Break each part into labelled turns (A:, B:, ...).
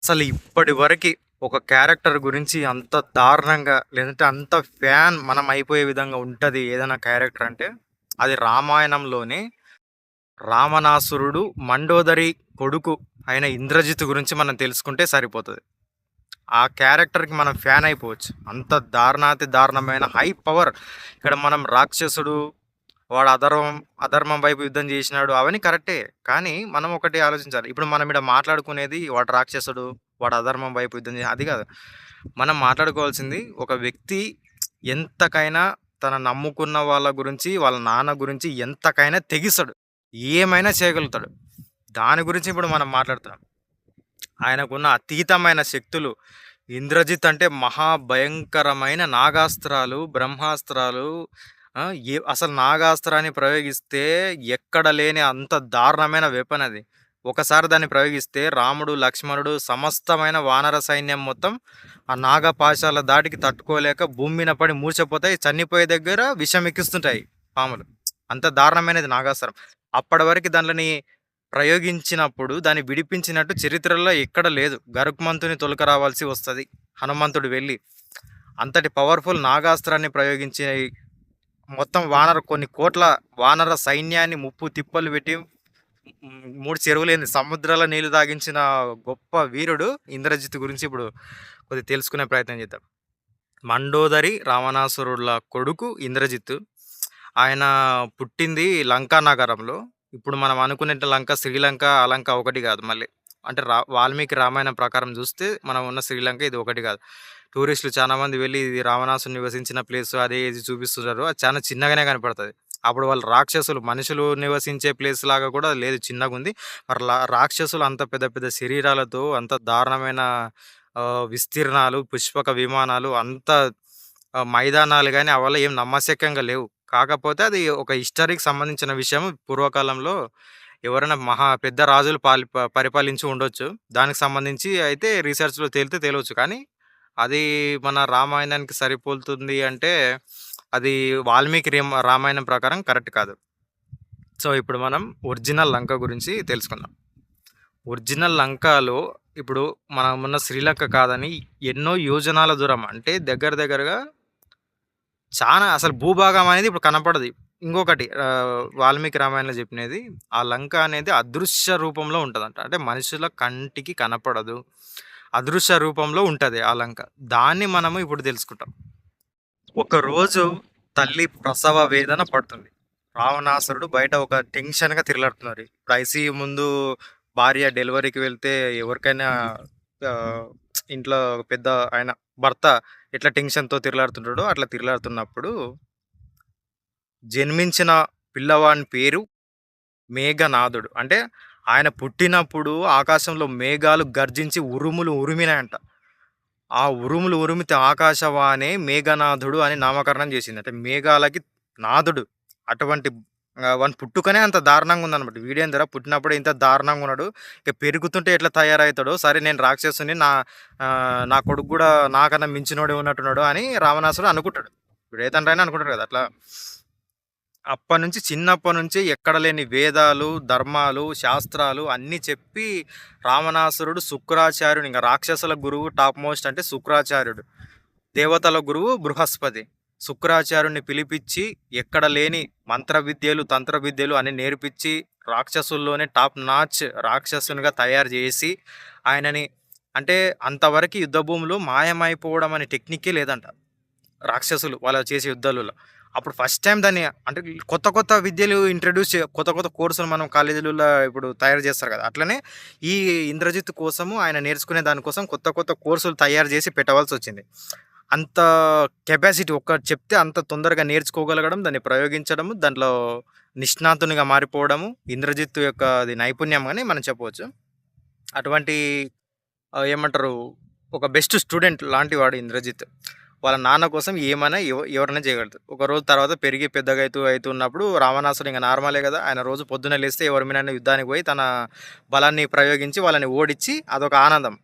A: అసలు ఇప్పటి వరకి ఒక క్యారెక్టర్ గురించి అంత దారుణంగా లేదంటే అంత ఫ్యాన్ మనం అయిపోయే విధంగా ఉంటది ఏదైనా క్యారెక్టర్ అంటే అది రామాయణంలోనే రావణాసురుడు మండోదరి కొడుకు అయిన ఇంద్రజిత్ గురించి మనం తెలుసుకుంటే సరిపోతది. ఆ క్యారెక్టర్‌కి మనం ఫ్యాన్ అయిపోవచ్చు. అంత దారుణాతి దారుణమైన హై పవర్. ఇక్కడ మనం రాక్షసుడు, వాడు అధర్మం వైపు యుద్ధం చేసినాడు అవన్నీ కరెక్టే. కానీ మనం ఒకటి ఆలోచించాలి. ఇప్పుడు మనం ఈడ మాట్లాడుకునేది వాడు రాక్షసుడు, వాడు అధర్మం వైపు యుద్ధం అది కాదు. మనం మాట్లాడుకోవాల్సింది ఒక వ్యక్తి ఎంతకైనా తన నమ్ముకున్న వాళ్ళ గురించి, వాళ్ళ నాన్న గురించి ఎంతకైనా తెగిస్తాడు. ఏమైనా చేయగలుగుతాడు. దాని గురించి ఇప్పుడు మనం మాట్లాడుతున్నాం. ఆయనకున్న అతీతమైన శక్తులు. ఇంద్రజిత్ అంటే మహాభయంకరమైన నాగాస్త్రాలు, బ్రహ్మాస్త్రాలు. ఆ! అసలు నాగాస్త్రాన్ని ప్రయోగిస్తే ఎక్కడ లేని అంత దారుణమైన వెపన్ అది. ఒకసారి దాన్ని ప్రయోగిస్తే రాముడు, లక్ష్మణుడు సమస్తమైన వానర సైన్యం మొత్తం ఆ నాగపాశాల దాటికి తట్టుకోలేక భూమి మీద పడి మూర్ఛపోతాయి. చనిపోయే దగ్గర విషం ఎక్కిస్తుంటాయి పాములు. అంత దారుణమైనది నాగాస్త్రం. అప్పటి వరకు దానిలని ప్రయోగించినప్పుడు దాన్ని విడిపించినట్టు చరిత్రలో ఎక్కడ లేదు. గరుత్మంతుని తొలక రావాల్సి వస్తది హనుమంతుడు వెళ్ళి. అంతటి పవర్‌ఫుల్ నాగాస్త్రాన్ని ప్రయోగించి మొత్తం కొన్ని కోట్ల వానర సైన్యాన్ని ముప్పు తిప్పలు పెట్టి 3 చెరువులేంది సముద్రాల నీళ్లు తాగించిన గొప్ప వీరుడు ఇంద్రజిత్ గురించి ఇప్పుడు కొద్దిగా తెలుసుకునే ప్రయత్నం చేద్దాం. మండోదరి రావణాసురుల కొడుకు ఇంద్రజిత్. ఆయన పుట్టింది లంకా నగరంలో. ఇప్పుడు మనం అనుకునేట్టు లంక, శ్రీలంక, ఆ లంక ఒకటి కాదు మళ్ళీ. అంటే వాల్మీకి రామాయణం ప్రకారం చూస్తే మనం ఉన్న శ్రీలంక ఇది ఒకటి కాదు. టూరిస్టులు చాలా మంది వెళ్ళి ఇది రావణాసురుడు నివసించిన ప్లేస్ అది ఇది చూపిస్తున్నారు. అది చాలా చిన్నగానే కనపడతది. అప్పుడు వాళ్ళు రాక్షసులు, మనుషులు నివసించే ప్లేస్ లాగా కూడా లేదు, చిన్నగుంది. మరి రాక్షసులు అంత పెద్ద పెద్ద శరీరాలతో అంత దారుణమైన విస్తీర్ణాలు, పుష్పక విమానాలు అంత మైదానాలు గాని అవల్ల ఏం నమ్మశక్యంగా లేవు. కాకపోతే అది ఒక హిస్టరీకి సంబంధించిన విషయం. పూర్వకాలంలో ఎవరైనా మహా పెద్ద రాజులు పరిపాలించి ఉండొచ్చు. దానికి సంబంధించి అయితే రిసర్చ్‌లో తేలితే తేలవచ్చు. కానీ అది మన రామాయణానికి సరిపోలుతుంది అంటే అది వాల్మీకి రామాయణం ప్రకారం కరెక్ట్ కాదు. సో, ఇప్పుడు మనం ఒరిజినల్ లంక గురించి తెలుసుకుందాం. ఒరిజినల్ లంకలో ఇప్పుడు మనమున్న శ్రీలంక కాదని ఎన్నో యోజనాల దూరం అంటే దగ్గర దగ్గరగా చానా అసలు భూభాగం అనేది ఇప్పుడు కనపడదు. ఇంకొకటి వాల్మీకి రామాయణంలో చెప్పినది ఆ లంక అనేది అదృశ్య రూపంలో ఉంటదంట. అంటే మనుషుల కంటికి కనపడదు. అదృశ్య రూపంలో ఉంటది ఆ లంక. దాన్ని మనము ఇప్పుడు తెలుసుకుంటాం. ఒకరోజు తల్లి ప్రసవ వేదన పడుతుంది. రావణాసురుడు బయట ఒక టెన్షన్‌గా తిరుగులాడుతున్నారు. ఇప్పుడు ఐసీయూ ముందు భార్య డెలివరీకి వెళ్తే ఎవరికైనా ఆహ్, ఇంట్లో పెద్ద ఆయన భర్త ఎట్లా టెన్షన్‌తో తిరుగులాడుతుంటాడో అట్లా తిరుగులాడుతున్నప్పుడు జన్మించిన పిల్లవాని పేరు మేఘనాథుడు. అంటే ఆయన పుట్టినప్పుడు ఆకాశంలో మేఘాలు గర్జించి ఉరుములు ఉరిమినాయంట. ఆ ఉరుములు ఉరిమితే ఆకాశవాణే మేఘనాథుడు అని నామకరణం చేసింది. అంటే మేఘాలకి నాథుడు. అటువంటి వాని పుట్టుకనే అంత దారుణంగా ఉందన్నమాట. వీడేందిరా పుట్టినప్పుడే ఇంత దారుణంగా ఉన్నాడు. ఇక పెరుగుతుంటే ఎట్లా తయారవుతాడో, సరే నేను రాక్షసుని నా కొడుకు కూడా నాకన్నా మించినోడే ఉన్నట్టున్నాడు అని రావణాసురుడు అనుకుంటాడు. ఇప్పుడు ఏ తండ్రైనా అనుకుంటాడు కదా అట్లా. అప్పటినుంచి చిన్నప్పటి నుంచి ఎక్కడ లేని వేదాలు, ధర్మాలు, శాస్త్రాలు అన్నీ చెప్పి రావణాసురుడు శుక్రాచార్యుడు, ఇంక రాక్షసుల గురువు టాప్ మోస్ట్ అంటే శుక్రాచార్యుడు. దేవతల గురువు బృహస్పతి. శుక్రాచార్యుడిని పిలిపించి ఎక్కడ లేని మంత్ర విద్యలు, తంత్ర విద్యలు అన్ని నేర్పించి రాక్షసుల్లోనే టాప్ నాచ్ రాక్షసునిగా తయారు చేసి ఆయనని అంటే అంతవరకు యుద్ధ భూమిలో మాయమైపోవడం అనే టెక్నికే లేదంట రాక్షసులు వాళ్ళు చేసే యుద్ధాలలో. అప్పుడు ఫస్ట్ టైం దాన్ని అంటే కొత్త కొత్త విద్యలు ఇంట్రడ్యూస్ కొత్త కొత్త కోర్సులు మనం కాలేజీలలో ఇప్పుడు తయారు చేస్తారు కదా! అట్లనే ఈ ఇంద్రజిత్ కోసము ఆయన నేర్చుకునే దానికోసం కొత్త కొత్త కోర్సులు తయారు చేసి పెట్టవలసొచ్చింది. అంత కెపాసిటీ ఒక్కటి చెప్తే అంత తొందరగా నేర్చుకోగలగడం, దాన్ని ప్రయోగించడము, దాంట్లో నిష్ణాతునిగా మారిపోవడము ఇంద్రజిత్ యొక్క అది నైపుణ్యం అని మనం చెప్పవచ్చు. అటువంటి ఏమంటారు ఒక బెస్ట్ స్టూడెంట్ లాంటి వాడు ఇంద్రజిత్. వాళ్ళ నాన్న కోసం ఏమైనా ఎవరైనా చేయగలుగుతారు. ఒకరోజు తర్వాత పెరిగి పెద్దగా అవుతున్నప్పుడు రావణాసురుడు ఇంక నార్మలే కదా! ఆయన రోజు పొద్దున్నే లేస్తే ఎవరి మీదైనా యుద్ధానికి పోయి తన బలాన్ని ప్రయోగించి వాళ్ళని ఓడించి అదొక ఆనందం.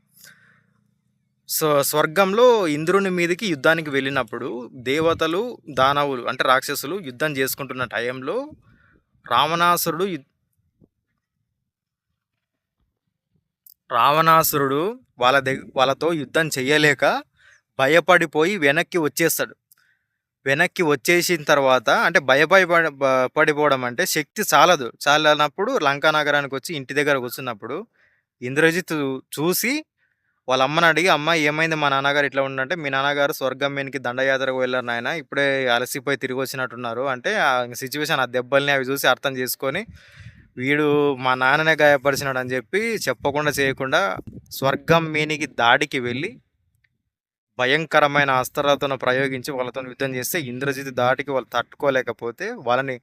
A: స్వర్గంలో ఇంద్రుని మీదకి యుద్ధానికి వెళ్ళినప్పుడు దేవతలు, దానవులు అంటే రాక్షసులు యుద్ధం చేసుకుంటున్న టైంలో రావణాసురుడు రావణాసురుడు వాళ్ళతో యుద్ధం చెయ్యలేక భయపడిపోయి వెనక్కి వచ్చేస్తాడు. వెనక్కి వచ్చేసిన తర్వాత అంటే పడిపోవడం అంటే శక్తి చాలనప్పుడు లంకా నగరానికి వచ్చి ఇంటి దగ్గర కూర్చున్నప్పుడు ఇంద్రజిత్ చూసి వాళ్ళ అమ్మని అడిగి, "అమ్మ ఏమైంది మా నాన్నగారు ఇట్లా ఉండంటే," "మీ నాన్నగారు స్వర్గం మీనికి దండయాత్రకు వెళ్ళారు నాయన. ఇప్పుడే అలసిపోయి తిరిగి వచ్చినట్టున్నారు." అంటే ఆ సిచ్యువేషన్, ఆ దెబ్బల్ని అవి చూసి అర్థం చేసుకొని, వీడు మా నాన్ననే గాయపరిచినాడు అని చెప్పి చెప్పకుండా చేయకుండా స్వర్గం మీనికి దాడికి వెళ్ళి భయంకరమైన అస్త్రాలతో ప్రయోగించి వాళ్ళతో యుద్ధం చేస్తే ఇంద్రజిత్ దాటికి వాళ్ళు తట్టుకోలేకపోతే వాళ్ళని,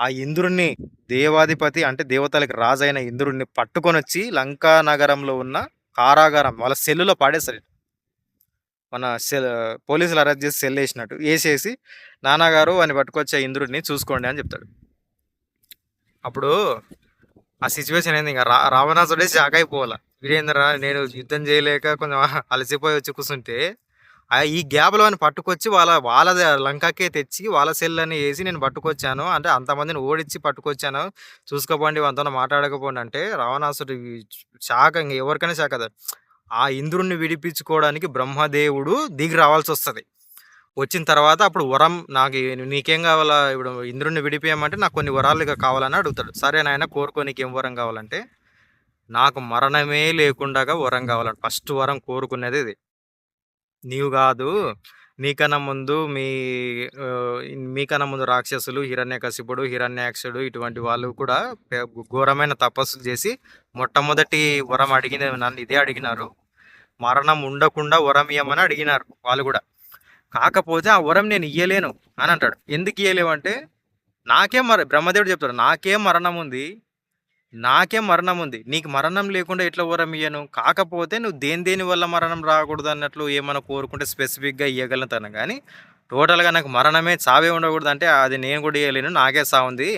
A: ఆ ఇంద్రుణ్ణి, దేవాధిపతి అంటే దేవతలకి రాజు అయిన ఇంద్రుణ్ణి పట్టుకొని వచ్చి లంకా నగరంలో ఉన్న కారాగారం వాళ్ళ సెల్లులో పాడేస్తారు. మన పోలీసులు అరెస్ట్ చేసి సెల్ వేసినట్టు వేసేసి, "నాన్నగారు అని పట్టుకొచ్చే ఇంద్రుడిని చూసుకోండి" అని చెప్తాడు. అప్పుడు ఆ సిచ్యువేషన్ ఏంది, ఇంకా రావణాసుడే షాక్ అయిపోవాల. వీడేంద్రా నేను యుద్ధం చేయలేక కొంచెం అలసిపోయి వచ్చి కూర్చుంటే ఈ గ్యాప్లో అని పట్టుకొచ్చి వాళ్ళ లంకకే తెచ్చి వాళ్ళ సెల్లని వేసి నేను పట్టుకొచ్చాను, అంటే అంతమందిని ఓడించి పట్టుకొచ్చాను, చూసుకోపోండి వాళ్ళతో మాట్లాడకపోండి అంటే రావణాసుడు షాక్. ఇంక ఎవరికైనా షాక్ కదా. ఆ ఇంద్రుణ్ణి విడిపించుకోవడానికి బ్రహ్మదేవుడు దిగి రావాల్సి వస్తుంది. వచ్చిన తర్వాత అప్పుడు వరం, నాకు నీకేం కావాలా, ఇప్పుడు ఇంద్రుణ్ణి విడిపోయామంటే నాకు కొన్ని వరాలు కావాలని అడుగుతాడు. సరే నాయన కోరుకో, నీకేం వరం కావాలంటే, నాకు మరణమే లేకుండా వరం కావాలంటే ఫస్ట్ వరం కోరుకునేది ఇది. నీవు కాదు, నీకన్నా ముందు మీకన్నా ముందు రాక్షసులు హిరణ్యకశిపుడు, హిరణ్యాక్షుడు ఇటువంటి వాళ్ళు కూడా ఘోరమైన తపస్సులు చేసి మొట్టమొదటి వరం అడిగిన నన్ను ఇదే అడిగినారు. మరణం ఉండకుండా వరం ఇవ్వమని అడిగినారు వాళ్ళు కూడా. కాకపోతే ఆ వరం నేను ఇయ్యలేను అని అంటాడు. ఎందుకు ఇయ్యలేవు అంటే, బ్రహ్మదేవుడు చెప్తాడు, నాకేం మరణం ఉంది, నీకు మరణం లేకుండా ఎట్లా వరం ఇయ్యను, కాకపోతే నువ్వు దేని వల్ల మరణం రాకూడదు అన్నట్లు ఏమైనా కోరుకుంటే స్పెసిఫిక్గా ఇవ్వగలుగుతాను, కానీ టోటల్గా నాకు మరణమే, చావే ఉండకూడదు అంటే అది నేను కూడా ఇవ్వలేను, నాకే సావుంది,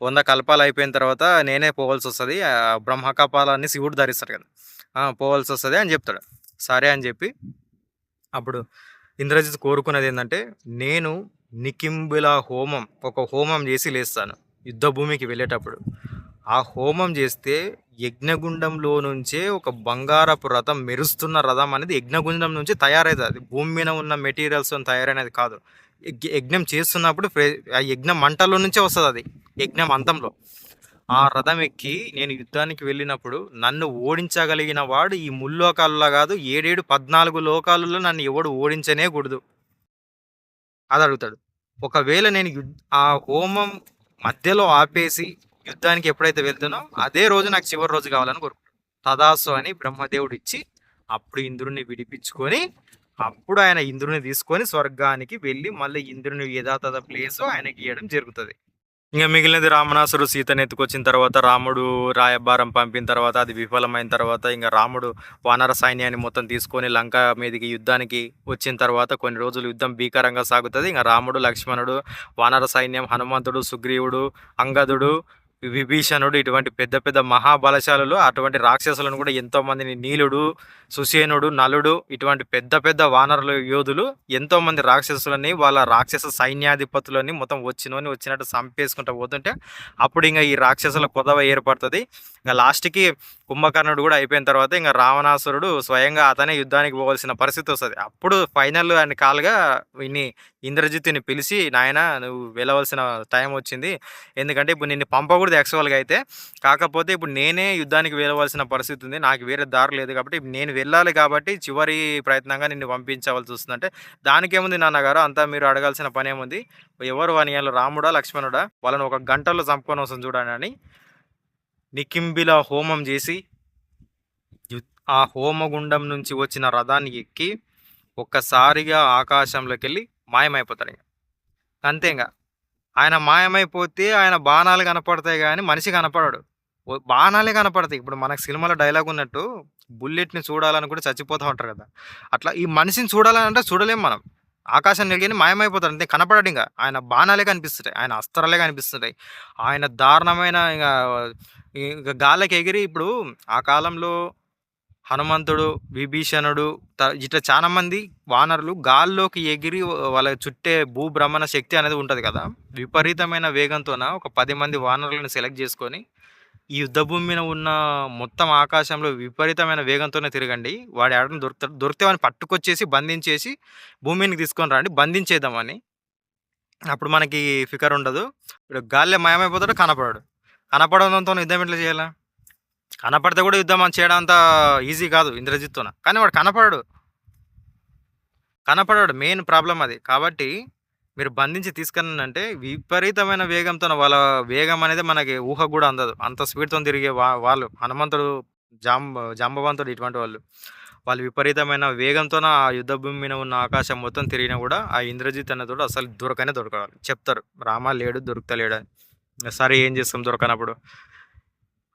A: 100 కల్పాలు అయిపోయిన తర్వాత నేనే పోవాల్సి వస్తుంది, బ్రహ్మకపాలాన్ని శివుడు ధరిస్తాడు కదా, పోవాల్సి వస్తుంది అని చెప్తాడు. సరే అని చెప్పి అప్పుడు ఇంద్రజిత్ కోరుకున్నది ఏంటంటే, నేను నికింబిల హోమం, ఒక హోమం చేసి లేస్తాను యుద్ధ భూమికి వెళ్ళేటప్పుడు. ఆ హోమం చేస్తే యజ్ఞగుండంలో నుంచే ఒక బంగారపు రథం, మెరుస్తున్న రథం అనేది యజ్ఞగుండం నుంచి తయారైతుంది. అది భూమి మీద ఉన్న మెటీరియల్స్ తయారైనది కాదు. యజ్ఞం చేస్తున్నప్పుడు ఆ యజ్ఞ మంటల్లో నుంచే వస్తుంది అది, యజ్ఞం అంతంలో. ఆ రథం ఎక్కి నేను యుద్ధానికి వెళ్ళినప్పుడు నన్ను ఓడించగలిగిన వాడు ఈ ముల్లోకాలలో కాదు, 7 14 లోకాలలో నన్ను ఎవడు ఓడించనే కూడదు అది అడుగుతాడు. ఒకవేళ నేను ఆ హోమం మధ్యలో ఆపేసి యుద్ధానికి ఎప్పుడైతే వెళ్తానో అదే రోజు నాకు చివరి రోజు కావాలని కోరుకుంటాడు. తదాసు అని బ్రహ్మదేవుడు ఇచ్చి అప్పుడు ఇంద్రుడిని విడిపించుకొని, అప్పుడు ఆయన ఇంద్రుని తీసుకొని స్వర్గానికి వెళ్ళి మళ్ళీ ఇంద్రుని యథాతథ ప్లేస్ ఆయనకి ఇవ్వడం జరుగుతుంది. ఇంకా మిగిలినది రామణాసుడు సీతను ఎత్తుకొచ్చిన తర్వాత, రాముడు రాయబారం పంపిన తర్వాత అది విఫలమైన తర్వాత, ఇంకా రాముడు వానర సైన్యాన్ని మొత్తం తీసుకొని లంక మీదకి యుద్ధానికి వచ్చిన తర్వాత కొన్ని రోజులు యుద్ధం భీకరంగా సాగుతుంది. ఇంకా రాముడు, లక్ష్మణుడు, వానర సైన్యం, హనుమంతుడు, సుగ్రీవుడు, అంగదుడు, విభీషణుడు ఇటువంటి పెద్ద పెద్ద మహాబలశాలులు, అటువంటి రాక్షసులను కూడా ఎంతోమందిని, నీలుడు, సుసేనుడు, నలుడు ఇటువంటి పెద్ద పెద్ద వానరుల యోధులు ఎంతోమంది రాక్షసులని, వాళ్ళ రాక్షస సైన్యాధిపతులని మొత్తం వచ్చినట్టు చంపేసుకుంటూ పోతుంటే అప్పుడు ఇంకా ఈ రాక్షసుల కొదవ ఏర్పడుతుంది. ఇంకా లాస్ట్కి కుంభకర్ణుడు కూడా అయిపోయిన తర్వాత ఇంకా రావణాసురుడు స్వయంగా అతనే యుద్ధానికి పోవాల్సిన పరిస్థితి వస్తుంది. అప్పుడు ఫైనల్ అని కాల్గా ఇంద్రజిత్తుని పిలిచి, నాయన నువ్వు వెళ్ళవలసిన టైం వచ్చింది, ఎందుకంటే ఇప్పుడు నిన్ను పంపకూడదు యాక్చువల్గా అయితే, కాకపోతే ఇప్పుడు నేనే యుద్ధానికి వెళ్ళవలసిన పరిస్థితి ఉంది, నాకు వేరే దారి లేదు, కాబట్టి నేను వెళ్ళాలి, కాబట్టి చివరి ప్రయత్నంగా నిన్ను పంపించవలసి వస్తుందంటే, దానికేముంది నాన్నగారు, అంతా మీరు అడగాల్సిన పని ఏముంది, ఎవరు అని, రాముడా లక్ష్మణుడా, వాళ్ళని 1 గంటలో చంపుకొని వస్తుంది చూడండి అని నికింబిల హోమం చేసి ఆ హోమగుండం నుంచి వచ్చిన రథాన్ని ఎక్కి ఒక్కసారిగా ఆకాశంలోకి వెళ్ళి మాయమైపోతాడు. అంతే, ఇంకా ఆయన మాయమైపోతే ఆయన బాణాలు కనపడతాయి కానీ మనిషి కనపడాడు, బాణాలే కనపడతాయి. ఇప్పుడు మనకు సినిమాలో డైలాగ్ ఉన్నట్టు బుల్లెట్ని చూడాలని కూడా చచ్చిపోతూ ఉంటారు కదా, అట్లా ఈ మనిషిని చూడాలంటే చూడలేం మనం. ఆకాశం నిలిగిని మాయమైపోతాడు, అంతే, కనపడాడు. ఇంకా ఆయన బాణాలే కనిపిస్తుంటాయి, ఆయన అస్త్రాలే కనిపిస్తుంటాయి, ఆయన దారుణమైన ఇంకా గాలికి ఎగిరి. ఇప్పుడు ఆ కాలంలో హనుమంతుడు, విభీషణుడు ఇట్లా చాలా మంది వానరులు గాల్లోకి ఎగిరి వాళ్ళ చుట్టే భూభ్రమణ శక్తి అనేది ఉంటుంది కదా, విపరీతమైన వేగంతోన ఒక 10 మంది వానరులను సెలెక్ట్ చేసుకొని ఈ యుద్ధ భూమి మీద ఉన్న మొత్తం ఆకాశంలో విపరీతమైన వేగంతోనే తిరగండి. వాడు ఏడైనా దొరుకుతాడు. దొరికితే వాడిని పట్టుకొచ్చేసి, బంధించేసి భూమి మీదకి తీసుకొని రండి. బంధించేద్దామని. అప్పుడు మనకి ఫికర్ ఉండదు. ఇప్పుడు గాలిలో మాయమైపోతాడు, కనపడడు. కనపడడంతోని యుద్ధం ఎట్లా చేయాల? కనపడితే కూడా యుద్ధం చేయడం అంత ఈజీ కాదు ఇంద్రజిత్తోన. కానీ వాడు కనపడడు. కనపడడు. మెయిన్ ప్రాబ్లమ్ అది. కాబట్టి మీరు బంధించి తీసుకెళ్ళండంటే విపరీతమైన వేగంతోన వాళ్ళ వేగం అనేది మనకి ఊహకు గూడా అందదు. అంత స్పీడ్‌తోని తిరిగే వాళ్ళు హనుమంతుడు, జాంబవంతుడు ఇటువంటి వాళ్ళు. వాళ్ళు విపరీతమైన వేగంతోన ఆ యుద్ధ భూమి మీద ఉన్న ఆకాశం మొత్తం తిరిగినా గూడా ఆ ఇంద్రజిత్ అనేటోడు అసలు దొరకనే దొరకడు. చెప్తారు. రామ లేడు, దొరుకుతలేడని. సరే ఏం చేస్తాం దొరకనప్పుడు?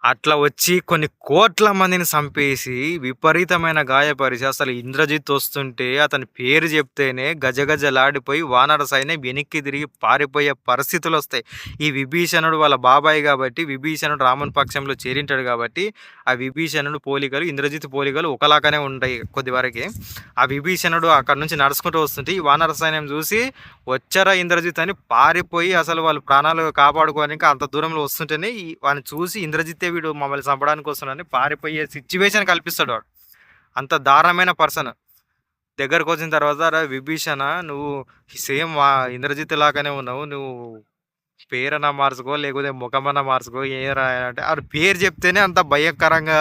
A: అట్లా వచ్చి కొన్ని కోట్ల మందిని చంపేసి, విపరీతమైన గాయపరిచి, అసలు ఇంద్రజిత్ వస్తుంటే అతని పేరు చెప్తేనే గజగజలాడిపోయి వానర సైన్యం వెనక్కి తిరిగి పారిపోయే పరిస్థితులొస్తాయి. ఈ విభీషణుడు వాళ్ళ బాబాయ్ గాబట్టి, విభీషణుడు రాముని పక్షంలో చేరింటాడు గాబట్టి, ఆ విభీషణుడు పోలికలు, ఇంద్రజిత్ పోలికలు ఒకలాగానే ఉంటాయి కొద్ది వరకి. ఆ విభీషణుడు అక్కడి నుంచి నడుచుకుంటూ వస్తుంటే, ఈ వానర సైన్యం చూసి వచ్చారా ఇంద్రజిత్ అని పారిపోయి అసలు వాళ్ళు ప్రాణాలు కాపాడుకోవడానికి అంత దూరంలో వస్తుంటేనే వాడిని చూసి ఇంద్రజిత్తే వీడు మమ్మల్ని చంపడానికి వస్తున్నాడని పారిపోయే సిచ్యువేషన్ కల్పిస్తాడు వాడు. అంత దారుణమైన పర్సన్. దగ్గరకు వచ్చిన తర్వాత "అరే విభీషణ, నువ్వు సేమ్ ఇంద్రజిత్ లాగానే ఉన్నావు. నువ్వు పేరన్నా మార్చుకో, లేకపోతే ముఖమన్నా మార్చుకో, ఏరా" అంటే ఆడు పేరు చెప్తేనే అంత భయంకరంగా,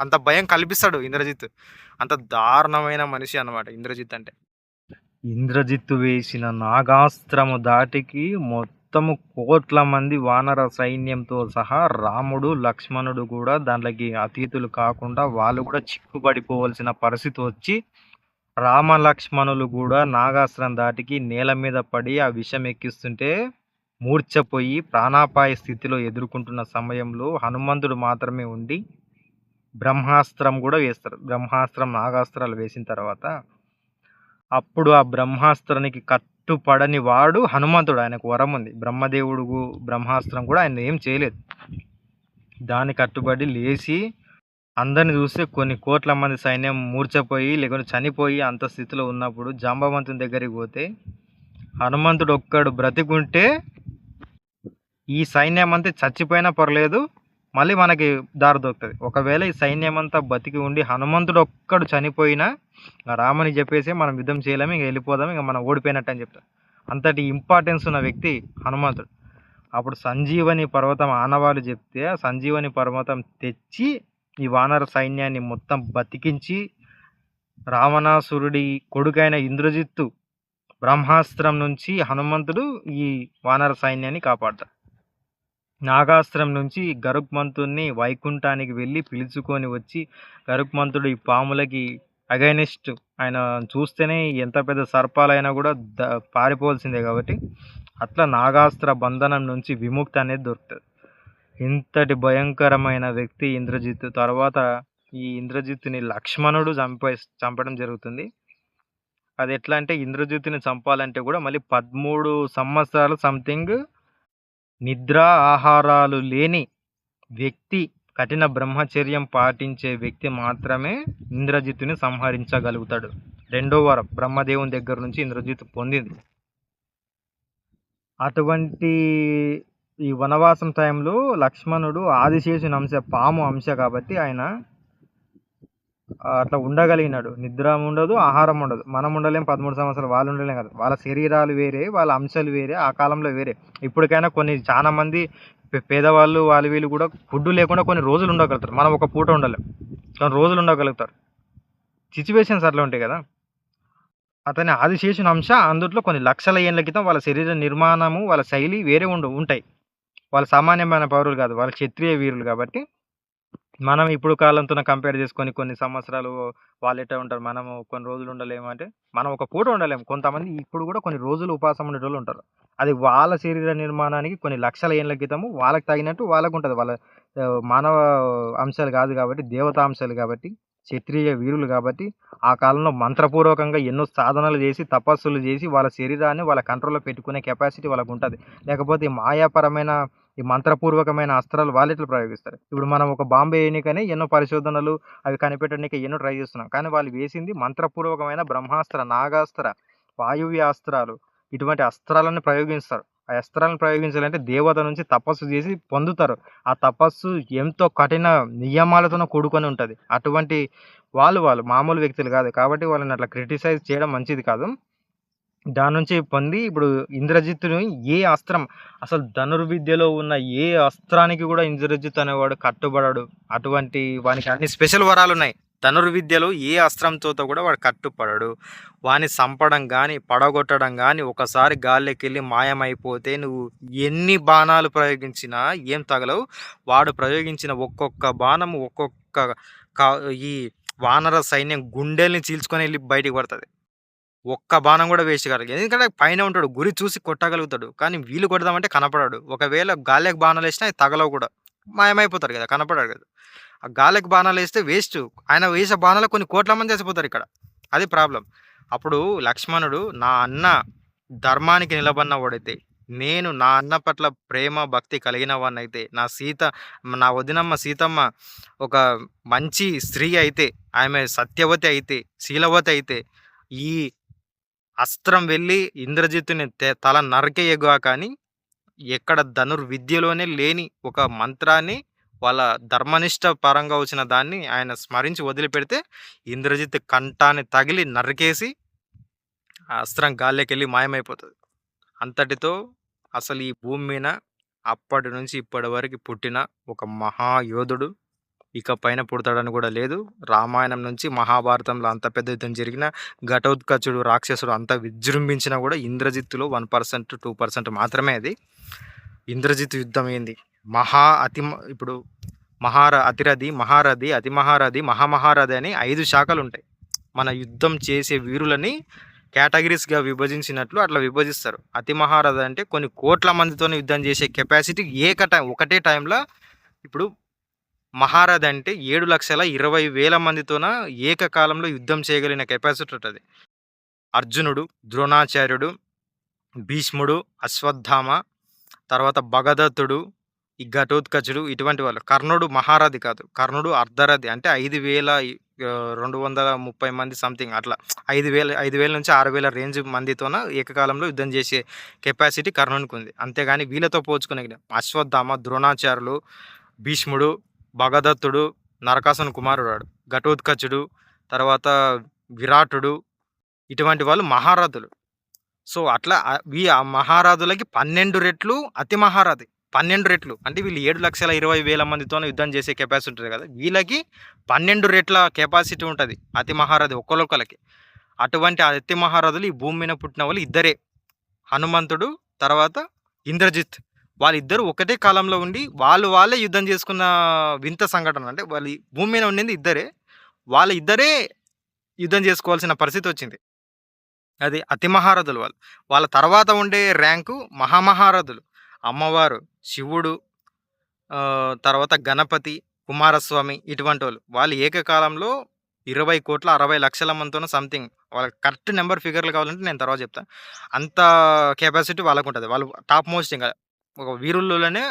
A: అంత భయం కల్పిస్తాడు ఇంద్రజిత్. అంత దారుణమైన మనిషి అన్నమాట ఇంద్రజిత్ అంటే. ఇంద్రజిత్తు వేసిన నాగాస్త్రము దాటికి మొత్తము కోట్ల మంది వానర సైన్యంతో సహా రాముడు, లక్ష్మణుడు కూడా దాంట్లోకి అతీతులు కాకుండా వాళ్ళు కూడా చిక్కుపడిపోవలసిన పరిస్థితి వచ్చి, రామ లక్ష్మణులు కూడా నాగాస్త్రం దాటికి నేల మీద పడి ఆ విషం ఎక్కిస్తుంటే మూర్ఛపోయి ప్రాణాపాయ స్థితిలో ఎదుర్కొంటున్న సమయంలో హనుమంతుడు మాత్రమే ఉండి బ్రహ్మాస్త్రం కూడా వేస్తారు. బ్రహ్మాస్త్రం, నాగాస్త్రాలు వేసిన తర్వాత అప్పుడు ఆ బ్రహ్మాస్త్రానికి కట్టుపడని వాడు హనుమంతుడు. ఆయనకు వరం ఉంది. బ్రహ్మదేవుడు బ్రహ్మాస్త్రం కూడా ఆయన ఏం చేయలేదు. దాన్ని కట్టుబడి లేచి అందరిని చూస్తే కొన్ని కోట్ల మంది సైన్యం మూర్ఛపోయి లేకుంటే చనిపోయి అంత స్థితిలో ఉన్నప్పుడు జాంబవంతుని దగ్గరికి పోతే హనుమంతుడు ఒక్కడు బ్రతికుంటే ఈ సైన్యం అంతా చచ్చిపోయినా పర్లేదు, మళ్ళీ మనకి దారి దొరుకుతుంది. ఒకవేళ ఈ సైన్యం అంతా బతికి ఉండి హనుమంతుడు ఒక్కడు చనిపోయినా రాముని చెప్పేసి మనం యుద్ధం చేయలేము, ఇంక వెళ్ళిపోదాం, ఇంక మనం ఓడిపోయినట్టు అని చెప్తారు. అంతటి ఇంపార్టెన్స్ ఉన్న వ్యక్తి హనుమంతుడు. అప్పుడు సంజీవని పర్వతం ఆనవాళ్ళు చెప్తే ఆ సంజీవని పర్వతం తెచ్చి ఈ వానర సైన్యాన్ని మొత్తం బతికించి రావణాసురుడి కొడుకైన ఇంద్రజిత్తు బ్రహ్మాస్త్రం నుంచి హనుమంతుడు ఈ వానర సైన్యాన్ని కాపాడతాడు. నాగాస్త్రం నుంచి గరుత్మంతుడిని వైకుంఠానికి వెళ్ళి పిలుచుకొని వచ్చి గరుత్మంతుడు ఈ పాములకి అగైనెస్ట్ ఆయన చూస్తేనే ఎంత పెద్ద సర్పాలైనా కూడా పారిపోవాల్సిందే కాబట్టి అట్లా నాగాస్త్ర బంధనం నుంచి విముక్తి అనేది దొరుకుతుంది. ఇంతటి భయంకరమైన వ్యక్తి ఇంద్రజిత్తు. తర్వాత ఈ ఇంద్రజిత్తుని లక్ష్మణుడు చంపడం జరుగుతుంది. అది ఎట్లా అంటే ఇంద్రజిత్తుని చంపాలంటే కూడా మళ్ళీ 13 సంవత్సరాలు సంథింగ్ నిద్ర ఆహారాలు లేని వ్యక్తి, కఠిన బ్రహ్మచర్యం పాటించే వ్యక్తి మాత్రమే ఇంద్రజిత్తుని సంహరించగలుగుతాడు. రెండో వరం బ్రహ్మదేవుని దగ్గర నుంచి ఇంద్రజిత్తు పొందింది. అటువంటి ఈ వనవాసం టైంలో లక్ష్మణుడు ఆదిశేషుని అంశ, పాము అంశ కాబట్టి ఆయన అట్లా ఉండగలిగినాడు. నిద్ర ఉండదు, ఆహారం ఉండదు. మనం ఉండలేం, 13 సంవత్సరాలు వాళ్ళు ఉండలేం కదా. వాళ్ళ శరీరాలు వేరే, వాళ్ళ అంశాలు వేరే, ఆ కాలంలో వేరే. ఇప్పటికైనా చాలా మంది పేదవాళ్ళు వాళ్ళు వీళ్ళు కూడా ఫుడ్ లేకుండా కొన్ని రోజులు ఉండగలుగుతారు. మనం ఒక పూట ఉండలేం, కొన్ని రోజులు ఉండగలుగుతారు. సిచ్యువేషన్స్ అట్లా ఉంటాయి కదా. అతని ఆదిశేషుని అంశ అందుట్లో కొన్ని లక్షల ఏళ్ళ క్రితం వాళ్ళ శరీర నిర్మాణము, వాళ్ళ శైలి వేరే ఉంటాయి. వాళ్ళు సామాన్యమైన పౌరులు కాదు, వాళ్ళు క్షత్రియ వీరులు కాబట్టి మనం ఇప్పుడు కాలంతో కంపేర్ చేసుకొని కొన్ని సంవత్సరాలు వాళ్ళు ఎట్లా ఉంటారు, మనము కొన్ని రోజులు ఉండలేము అంటే మనం ఒక పూట ఉండలేము. కొంతమంది ఇప్పుడు కూడా కొన్ని రోజులు ఉపాసం ఉండేటోళ్ళు ఉంటారు. అది వాళ్ళ శరీర నిర్మాణానికి కొన్ని లక్షల ఏళ్ళ క్రితము వాళ్ళకి తగినట్టు వాళ్ళకు ఉంటుంది. వాళ్ళ మానవ అంశాలు కాదు కాబట్టి, దేవతాంశాలు కాబట్టి, క్షత్రియ వీరులు కాబట్టి ఆ కాలంలో మంత్రపూర్వకంగా ఎన్నో సాధనలు చేసి, తపస్సులు చేసి వాళ్ళ శరీరాన్ని వాళ్ళ కంట్రోల్లో పెట్టుకునే కెపాసిటీ వాళ్ళకు ఉంటుంది. లేకపోతే మాయాపరమైన ఈ మంత్రపూర్వకమైన అస్త్రాలు వాళ్ళు ఎట్లా ప్రయోగిస్తారు? ఇప్పుడు మనం ఒక బాంబు వేయనీకనే ఎన్నో పరిశోధనలు అవి కనిపెట్టడానికి ఎన్నో ట్రై చేస్తున్నాం. కానీ వాళ్ళు వేసింది మంత్రపూర్వకమైన బ్రహ్మాస్త్ర, నాగాస్త్ర, వాయువ్య అస్త్రాలు, ఇటువంటి అస్త్రాలను ప్రయోగిస్తారు. ఆ అస్త్రాలను ప్రయోగించాలంటే దేవత నుంచి తపస్సు చేసి పొందుతారు. ఆ తపస్సు ఎంతో కఠిన నియమాలతోనే కూడుకొని ఉంటది. అటువంటి వాళ్ళు మామూలు వ్యక్తులు కాదు. కాబట్టి వాళ్ళని అట్లా క్రిటిసైజ్ చేయడం మంచిది కాదు. దాని నుంచి పొంది ఇప్పుడు ఇంద్రజిత్తుని ఏ అస్త్రం అసలు ధనుర్విద్యలో ఉన్న ఏ అస్త్రానికి కూడా ఇంద్రజిత్ అనేవాడు కట్టుబడడు. అటువంటి వానికి అన్ని స్పెషల్ వరాలున్నాయి. ధనుర్విద్యలో ఏ అస్త్రంతో కూడా వాడు కట్టుపడడు. వాని సంపడం కానీ పడగొట్టడం కానీ ఒకసారి గాల్లోకెళ్ళి మాయమైపోతే నువ్వు ఎన్ని బాణాలు ప్రయోగించినా ఏం తగలవు. వాడు ప్రయోగించిన ఒక్కొక్క బాణము ఒక్కొక్క ఈ వానర సైన్యం గుండెల్ని చీల్చుకొని వెళ్ళి బయటికి పడుతుంది. ఒక్క బాణం కూడా వేస్ట్ కాలేదు. ఎందుకంటే పైన ఉంటాడు. గురి చూసి కొట్టగలుగుతాడు. కానీ వీళ్ళు కొడదామంటే కనపడాడు. ఒకవేళ గాలికి బాణాలేసినా అవి తగలవు కూడా. మాయమైపోతారు కదా! కనపడాడు కదా! ఆ గాలికి బాణాలేస్తే వేస్ట్. ఆయన వేసే బాణాలు కొన్ని కోట్ల మంది చచ్చిపోతారు ఇక్కడ. అది ప్రాబ్లమ్. అప్పుడు లక్ష్మణుడు నా అన్న ధర్మానికి నిలబడిన వాడైతే, నేను నా అన్న పట్ల ప్రేమ, భక్తి కలిగిన వాడినైతే, నా వదినమ్మ సీతమ్మ ఒక మంచి స్త్రీ అయితే, ఆమె సత్యవతి అయితే, శీలవతి అయితే, ఈ అస్త్రం వెళ్ళి ఇంద్రజిత్తుని తల నరికేయగా కానీ ఎక్కడ ధనుర్విద్యలోనే లేని ఒక మంత్రాన్ని వాళ్ళ ధర్మనిష్ట పరంగా వచ్చిన దాన్ని ఆయన స్మరించి వదిలిపెడితే ఇంద్రజిత్ కంఠాన్ని తగిలి నరికేసి ఆ అస్త్రం గాల్లోకెళ్ళి మాయమైపోతుంది. అంతటితో అసలు ఈ భూమి మీద అప్పటి నుంచి ఇప్పటి వరకు పుట్టిన ఒక మహాయోధుడు ఇక పైన పుడతాడని కూడా లేదు. రామాయణం నుంచి మహాభారతంలో అంత పెద్ద యుద్ధం జరిగిన ఘటోత్కచుడు రాక్షసుడు అంతా విజృంభించినా కూడా ఇంద్రజిత్తులో 1% 2% మాత్రమే అది. ఇంద్రజిత్ యుద్ధం ఏంది ఇప్పుడు అతిరథి, మహారథి, అతి మహారథి, మహామహారథి అని 5 శాఖలు ఉంటాయి. మన యుద్ధం చేసే వీరులని కేటగిరీస్గా విభజించినట్లు అట్లా విభజిస్తారు. అతి మహారథి అంటే కొన్ని కోట్ల మందితో యుద్ధం చేసే కెపాసిటీ ఒకటే టైంలో. ఇప్పుడు మహారథి అంటే 7,20,000 మందితోన ఏకకాలంలో యుద్ధం చేయగలిగిన కెపాసిటీ ఉంటుంది. అర్జునుడు, ద్రోణాచార్యుడు, భీష్ముడు, అశ్వత్థామ, తర్వాత భగదత్తుడు, ఈ ఘటోత్కచుడు, ఇటువంటి వాళ్ళు. కర్ణుడు మహారథి కాదు, కర్ణుడు అర్ధరథి. అంటే 5,230 మంది సంథింగ్ అట్లా 5,000 నుంచి 6,000 రేంజ్ మందితోన ఏకకాలంలో యుద్ధం చేసే కెపాసిటీ కర్ణునికి ఉంది. అంతేగాని వీళ్ళతో పోల్చుకునే అశ్వత్థామ, ద్రోణాచార్యులు, భీష్ముడు, భగదత్తుడు, నరకాసుని కుమారుడు వాడు, ఘటోత్కచుడు, తర్వాత విరాటుడు, ఇటువంటి వాళ్ళు మహారథులు. సో అట్లా ఆ మహారథులకి 12 రెట్లు అతి మహారథి. 12 రెట్లు అంటే వీళ్ళు 7,20,000 మందితో యుద్ధం చేసే కెపాసిటీ ఉంటుంది కదా, వీళ్ళకి 12 రెట్ల కెపాసిటీ ఉంటుంది అతి మహారథి ఒక్కొక్కరికి. అటువంటి అతి మహారథులు ఈ భూమి మీద పుట్టిన వాళ్ళు ఇద్దరే, హనుమంతుడు తర్వాత ఇంద్రజిత్. వాళ్ళిద్దరు ఒకటే కాలంలో ఉండి వాళ్ళే యుద్ధం చేసుకున్న వింత సంఘటన. అంటే వాళ్ళు భూమి మీద ఉండింది ఇద్దరే, ఇద్దరే యుద్ధం చేసుకోవాల్సిన పరిస్థితి వచ్చింది. అది అతి మహారథులు వాళ్ళు. వాళ్ళ తర్వాత ఉండే ర్యాంకు మహామహారథులు. అమ్మవారు, శివుడు, తర్వాత గణపతి, కుమారస్వామి, ఇటువంటి వాళ్ళు ఏకకాలంలో 20,60,00,000 మందితోనో సంథింగ్. వాళ్ళకి కరెక్ట్ నెంబర్ ఫిగర్లు కావాలంటే నేను తర్వాత చెప్తాను. అంత కెపాసిటీ వాళ్ళకు ఉంటుంది. వాళ్ళు టాప్ మోస్ట్. ఇంకా ఒక వీరుల్లోనే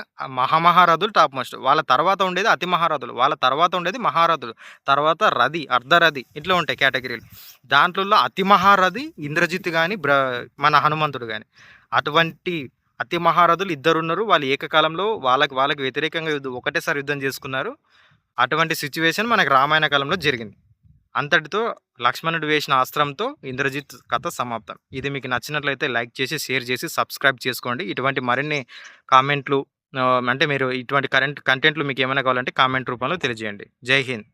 A: మహామహారథులు టాప్ మోస్ట్. వాళ్ళ తర్వాత ఉండేది అతి మహారథులు, వాళ్ళ తర్వాత ఉండేది మహారథులు, తర్వాత రథి, అర్ధరథి, ఇట్లా ఉంటాయి కేటగిరీలు. దాంట్లో అతి మహారథి ఇంద్రజిత్ కానీ మన హనుమంతుడు కానీ. అటువంటి అతి మహారథులు ఇద్దరున్నారు. వాళ్ళు ఏకకాలంలో వాళ్ళకి వ్యతిరేకంగా ఒకటేసారి యుద్ధం చేసుకున్నారు. అటువంటి సిచ్యువేషన్ మనకు రామాయణ కాలంలో జరిగింది. అంతటితో లక్ష్మణుడు వేసిన అస్త్రంతో ఇంద్రజిత్ కథ సమాప్తం. ఇది మీకు నచ్చినట్లయితే లైక్ చేసి, షేర్ చేసి, సబ్స్క్రైబ్ చేసుకోండి. ఇటువంటి మరిన్ని కామెంట్లు అంటే మీరు ఇటువంటి కంటెంట్లు మీకు ఏమైనా కావాలంటే కామెంట్ రూపంలో తెలియజేయండి. జై హింద్.